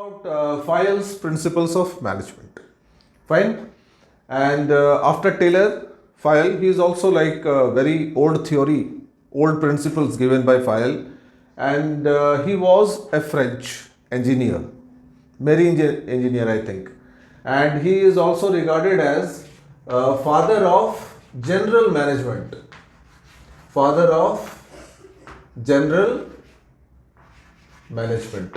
about Fayol's principles of management. Fine. And after Taylor, Fayol, he is also like very old theory, old principles given by Fayol. And he was a French engineer, marine engineer, I think. And he is also regarded as father of general management. Father of general management.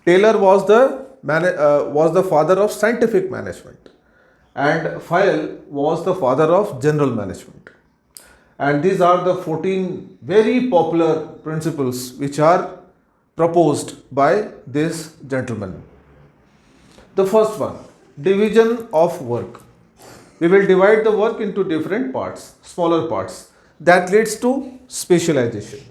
Taylor was the father of scientific management, and Fayol was the father of general management. And these are the 14 very popular principles which are proposed by this gentleman. The first one, division of work. We will divide the work into different parts, smaller parts. That leads to specialization.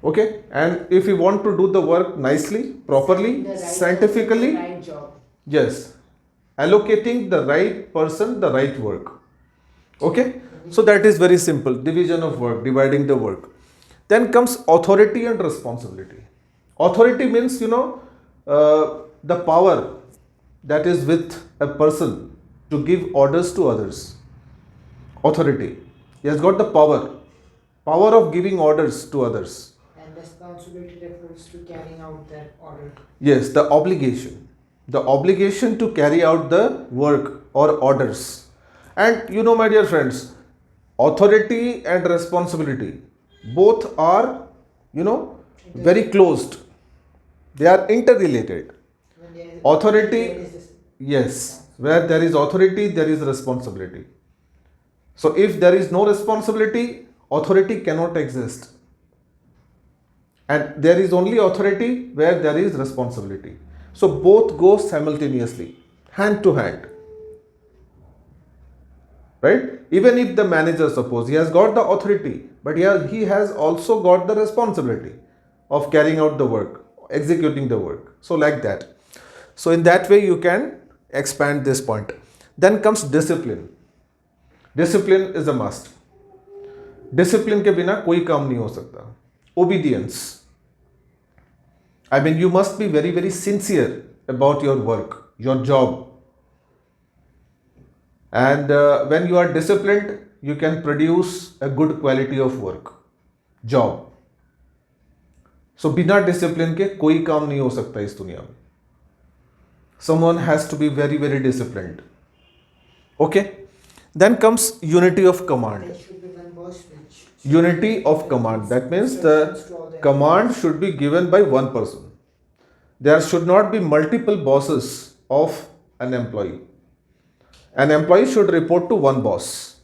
Okay, and if you want to do the work nicely, properly, scientifically, right job. yes, allocating the right person, the right work. Okay, so that is very simple, division of work, dividing the work. Then comes authority and responsibility. Authority means, the power that is with a person to give orders to others. Authority. He has got the power of giving orders to others. And responsibility refers to carrying out that order. Yes, the obligation to carry out the work or orders. And my dear friends, authority and responsibility both are, very closed. They are interrelated. When there is Authority, there is this- yes, where there is authority, there is responsibility. So if there is no responsibility, authority cannot exist. And there is only authority where there is responsibility. So both go simultaneously, hand to hand. Right? Even if the manager, suppose he has got the authority, but he has also got the responsibility of carrying out the work, executing the work. So like that. So in that way you can expand this point. Then comes discipline. Discipline is a must. Discipline के बिना कोई काम नहीं हो सकता. Obedience. I mean, you must be very, very sincere about your work, your job. And when you are disciplined, you can produce a good quality of work, job. So बिना discipline के कोई काम नहीं हो सकता इस दुनिया में. Someone has to be very, very disciplined. Okay? Then comes unity of command. There should be one boss which Unity of command. That means the command should be given by one person. There should not be multiple bosses of an employee. An employee should report to one boss,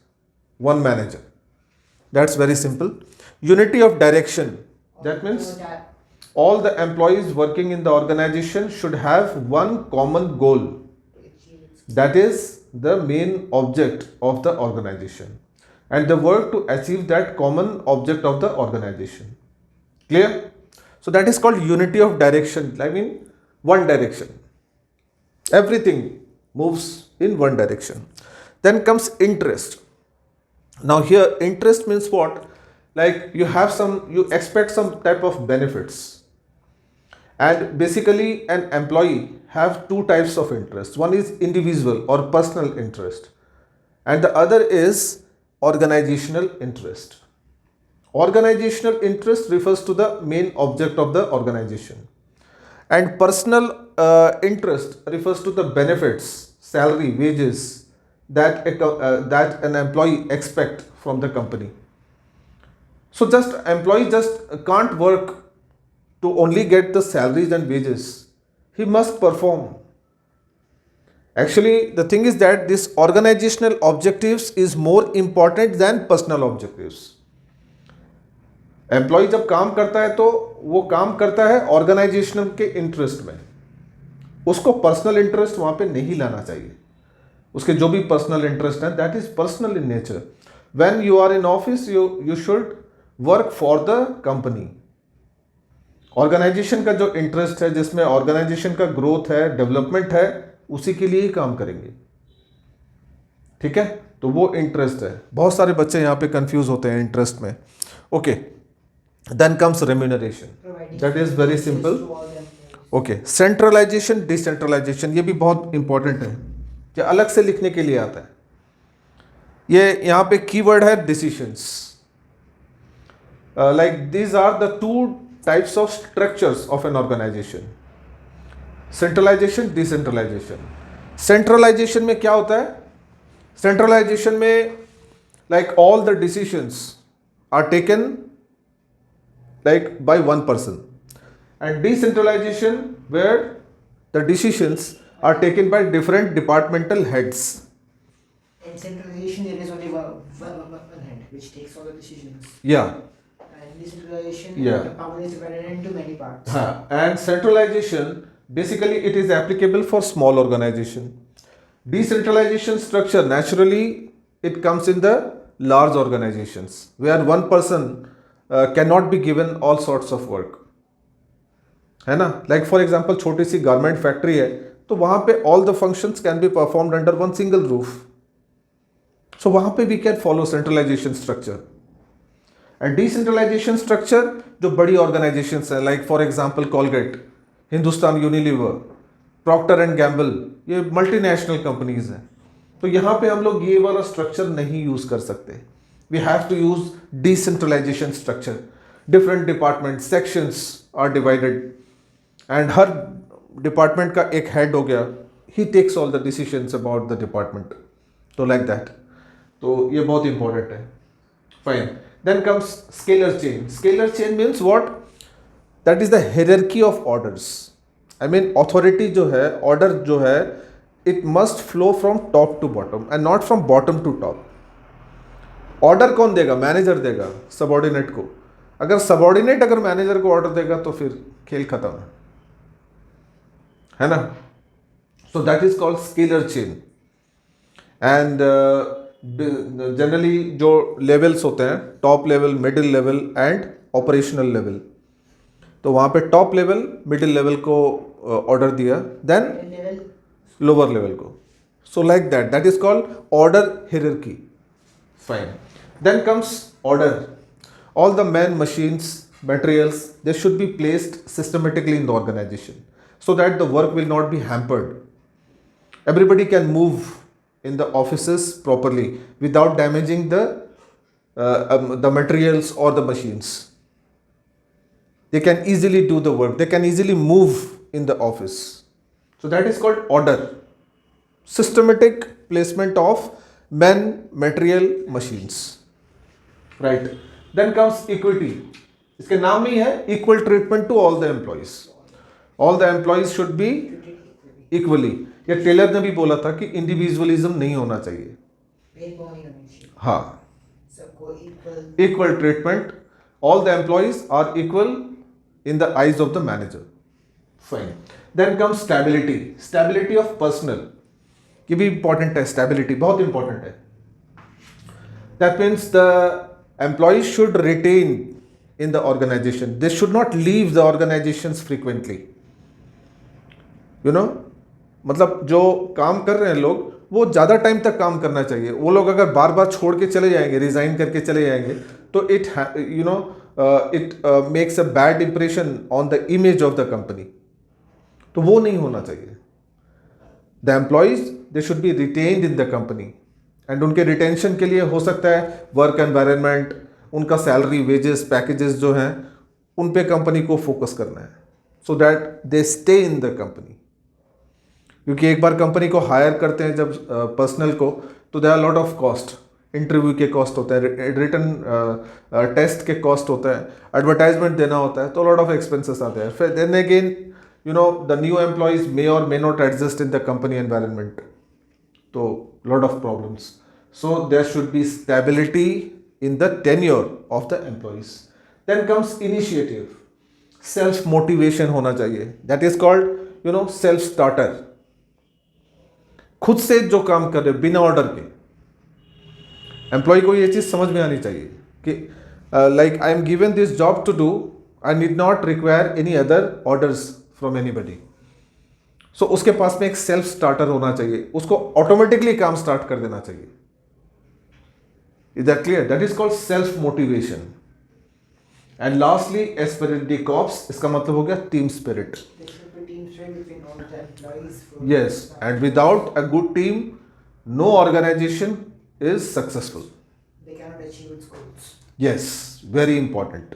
one manager. That's very simple. Unity of direction. That means all the employees working in the organization should have one common goal. That is the main object of the organization, and they work to achieve that common object of the organization. Clear? So that is called unity of direction. I mean, one direction. Everything moves in one direction. Then comes interest. Now here interest means what? Like you expect some type of benefits. And basically an employee have two types of interest. One is individual or personal interest, and the other is organizational interest. Organizational interest refers to the main object of the organization, and personal interest refers to the benefits, salary, wages that that an employee expect from the company. So employee can't work to only get the salaries and wages. He must perform. Actually, the thing is that this organizational objectives is more important than personal objectives. Employee जब काम करता है तो वो काम करता है organisation के इंटरेस्ट में. उसको पर्सनल इंटरेस्ट वहां पे नहीं लाना चाहिए. उसके जो भी पर्सनल इंटरेस्ट है, that is personal in nature. When you are in office, you should work for the company. Organisation का जो इंटरेस्ट है, जिसमें ऑर्गेनाइजेशन का ग्रोथ है, डेवलपमेंट है, उसी के लिए ही काम करेंगे. ठीक है, तो वो इंटरेस्ट है. बहुत सारे बच्चे यहाँ पे कंफ्यूज होते हैं इंटरेस्ट में. Okay, then comes remuneration. That is very simple. Okay, centralisation decentralisation ये भी बहुत इंपॉर्टेंट है कि अलग से लिखने के लिए आता है। ये यहाँ पे कीवर्ड है decisions. Like these are the two types of structures of an organisation, centralisation decentralisation. Centralisation में क्या होता है? सेंट्रलाइजेशन में like all the decisions are taken like by one person, and decentralization where the decisions are taken by different departmental heads. In centralization, there is only one head which takes all the decisions. Yeah. And decentralization, Yeah. the power is divided into many parts. And centralization, basically it is applicable for small organization. Decentralization structure, naturally it comes in the large organizations where one person cannot be given all sorts of work. है ना? Like for example छोटी सी garment factory है तो वहां पे all the functions can be performed under one single roof, so वहां पे we can follow centralisation structure. And decentralisation structure जो बड़ी ऑर्गेनाइजेशंस है, like for example Colgate, Hindustan Unilever, Procter and Gamble, ये मल्टीनेशनल कंपनीज हैं, तो यहाँ पे हम लोग ये वाला स्ट्रक्चर नहीं यूज कर सकते। We have to use decentralisation structure. Different department sections are divided and हर डिपार्टमेंट का एक हेड हो गया, he takes all the decisions about the department, तो लाइक दैट। तो ये बहुत इंपॉर्टेंट है। Fine, then comes scalar chain. Scalar chain means what? That is the hierarchy of orders. I mean authority जो है, ऑर्डर जो है, it must flow from top to bottom and not from bottom to top. Order कौन देगा? Manager देगा subordinate को। अगर subordinate अगर मैनेजर को ऑर्डर देगा तो फिर खेल खत्म है ना? So that is called scalar chain. And generally जो लेवल्स होते हैं, top level, middle level and operational level, तो वहाँ पे टॉप लेवल, मिडिल लेवल को ऑर्डर दिया, देन Level. लोअर लेवल को, so like that, that is called order hierarchy. Fine, then comes order. All the men, machines, materials, they should be placed systematically in the organization so that the work will not be hampered. Everybody can move in the offices properly without damaging the materials or the machines. They can easily do the work. They can easily move in the office. So that is called order. Systematic placement of men, material, machines. Right. Then comes equity. इसके नाम में ही है equal treatment to all the employees. All the employees should be equally. ये Taylor ने भी बोला था कि इंडिविजुअलिज्म नहीं होना चाहिए। भेदभाव नहीं होना चाहिए। हाँ, सबको equal. equal treatment. All the employees are equal in the eyes of the manager. Fine. Then comes stability. Stability of personnel. ये भी important है, stability बहुत important है। That means the employees should retain in the organization. They should not leave the organizations frequently. You know, मतलब जो काम कर रहे हैं लोग, वो ज़्यादा टाइम तक काम करना चाहिए। वो लोग अगर बार बार छोड़ के चले जाएंगे, रिजाइन करके चले जाएंगे, तो it makes a bad impression on the image of the company. तो वो नहीं होना चाहिए। The employees they should be retained in the company, and उनके रिटेंशन के लिए हो सकता है वर्क एनवायरनमेंट, उनका सैलरी, वेजेस, पैकेजेस जो हैं, उन पे कंपनी को फोकस करना है, so that they stay in the company. क्योंकि एक बार कंपनी को हायर करते हैं जब पर्सनल को, तो there are lot of cost. Interview के कॉस्ट होता है, रिटन टेस्ट के कॉस्ट होता है, एडवर्टाइजमेंट देना होता है, तो लॉट ऑफ एक्सपेंसेस आते हैं। फिर then again the new employees may और may not adjust in the company environment, तो lot of problems. So there should be stability in the tenure of the employees. Then comes initiative. Self motivation होना चाहिए. That is called self starter. खुद से जो काम कर रहे बिना ऑर्डर के, एम्प्लॉय को ये चीज समझ में आनी चाहिए कि like I am given this job to do, I need not require any other orders from anybody. So उसके पास में एक सेल्फ स्टार्टर होना चाहिए, उसको ऑटोमेटिकली काम स्टार्ट कर देना चाहिए। Is that clear? That is called self motivation. And lastly Spirit D cops, इसका मतलब हो गया team spirit. There should be shared between all the employees. Yes, and without a good team, no organization is successful. They cannot achieve its goals. Yes, very important.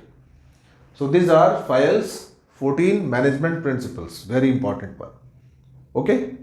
So these are FILE's 14 management principles, very important one. Okay.